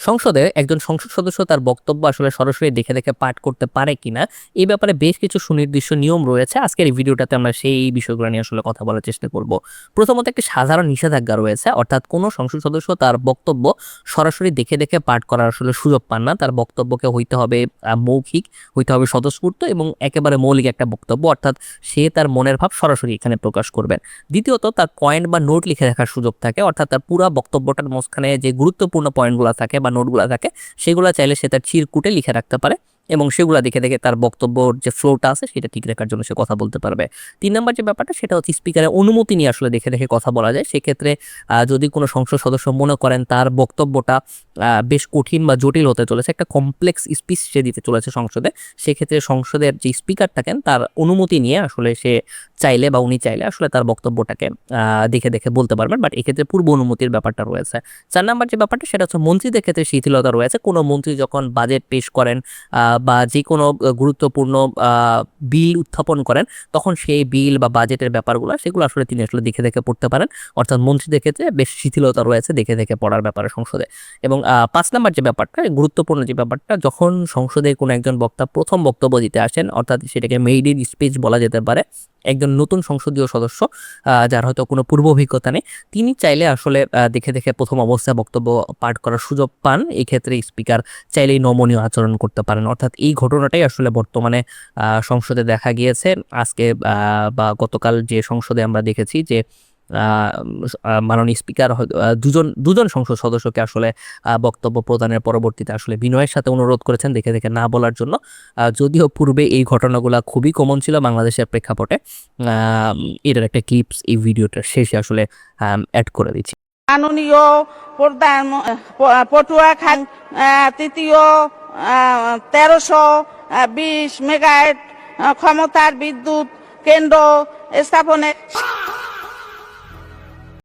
সংসদে একজন সংসদ সদস্য তার বক্তব্য আসলে সরাসরি দেখে দেখে পাঠ করতে পারে কিনা এই ব্যাপারে বেশ কিছু সুনির্দিষ্ট নিয়ম রয়েছে। আজকের এই ভিডিওটাতে আমরা সেই বিষয়গুলো নিয়ে আসলে কথা বলার চেষ্টা করব। প্রথমত একটি সাধারণ নিষেধাজ্ঞা রয়েছে, অর্থাৎ কোনো সংসদ সদস্য তার বক্তব্য সরাসরি দেখে দেখে পাঠ করার আসলে সুযোগ পান না। তার বক্তব্যকে হইতে হবে মৌখিক, হইতে হবে স্বতঃস্ফূর্ত এবং একেবারে মৌলিক একটা বক্তব্য, অর্থাৎ সে তার মনের ভাব সরাসরি এখানে প্রকাশ করবেন। দ্বিতীয়ত তার পয়েন্ট বা নোট লিখে রাখার সুযোগ থাকে, অর্থাৎ তার পুরো বক্তব্যটার মাঝখানে যে গুরুত্বপূর্ণ পয়েন্টগুলো থাকে বা নোটগুলো থাকে সেগুলো চাইলে সে তার চিরকুটে লিখে রাখতে পারে এবং সেগুলো দেখে দেখে তার বক্তব্যর যে ফ্লোটা আছে সেটা ঠিক রাখার জন্য সে কথা বলতে পারবে। 3 নম্বর যে ব্যাপারটা সেটা হচ্ছে স্পিকারের অনুমতি নিয়ে আসলে দেখে দেখে কথা বলা যায়। সেক্ষেত্রে যদি কোনো সংসদ সদস্য মনে করেন তার বক্তব্যটা বেশ কঠিন বা জটিল হতে চলেছে, একটা কমপ্লেক্স স্পিচ সে দিতে চলেছে সংসদে, সেক্ষেত্রে সংসদের যে স্পিকার থাকেন তার অনুমতি নিয়ে আসলে সে চাইলে বা উনি চাইলে আসলে তার বক্তব্যটাকে দেখে দেখে বলতে পারবেন, বাট এক্ষেত্রে পূর্ব অনুমতির ব্যাপারটা রয়েছে। 4 নম্বর যে ব্যাপারটা সেটা হচ্ছে মন্ত্রীদের ক্ষেত্রে শিথিলতা রয়েছে। কোনো মন্ত্রী যখন বাজেট পেশ করেন বা যে কোনো গুরুত্বপূর্ণ বিল উত্থাপন করেন তখন সেই বিল বা বাজেটের ব্যাপারগুলো সেগুলো আসলে তিনি আসলে দেখে দেখে পড়তে পারেন, অর্থাৎ মন্ত্রীদের ক্ষেত্রে বেশ শিথিলতা রয়েছে দেখে দেখে পড়ার ব্যাপারে সংসদে। এবং 5 নম্বর যে ব্যাপারটা, গুরুত্বপূর্ণ যে ব্যাপারটা, যখন সংসদে কোনো একজন বক্তা প্রথম বক্তব্য দিতে আসেন, অর্থাৎ সেটাকে মেইডেন স্পিচ বলা যেতে পারে, একজন নতুন সংসদীয় সদস্য যার হয়তো কোনো পূর্ব অভিজ্ঞতা নেই, তিনি চাইলে আসলে দেখে দেখে প্রথম অবস্থায় বক্তব্য পাঠ করার সুযোগ পান। এই ক্ষেত্রে স্পিকার চাইলেই নমনীয় আচরণ করতে পারেন, অর্থাৎ এই ঘটনাটাই আসলে বর্তমানে সংসদে দেখা গিয়েছে। আজকে বা গতকাল যে সংসদে আমরা দেখেছি যে মাননীয় স্পিকার দুজন দুজন সংসদ সদস্যকে আসলে বক্তব্য প্রদানের পরবর্তীতে আসলে বিনয়ের সাথে অনুরোধ করেছেন দেখে দেখে না বলার জন্য। যদিও পূর্বে এই ঘটনাগুলো খুবই কমন ছিল বাংলাদেশের প্রেক্ষাপটে। এটার একটা ক্লিপস এই ভিডিওটার শেষে আসলে অ্যাড করে দিচ্ছি। মাননীয় প্রধান পটুয়াখালী তৃতীয় 1320 মেগাওয়াট ক্ষমতার বিদ্যুৎ কেন্দ্র স্থাপনের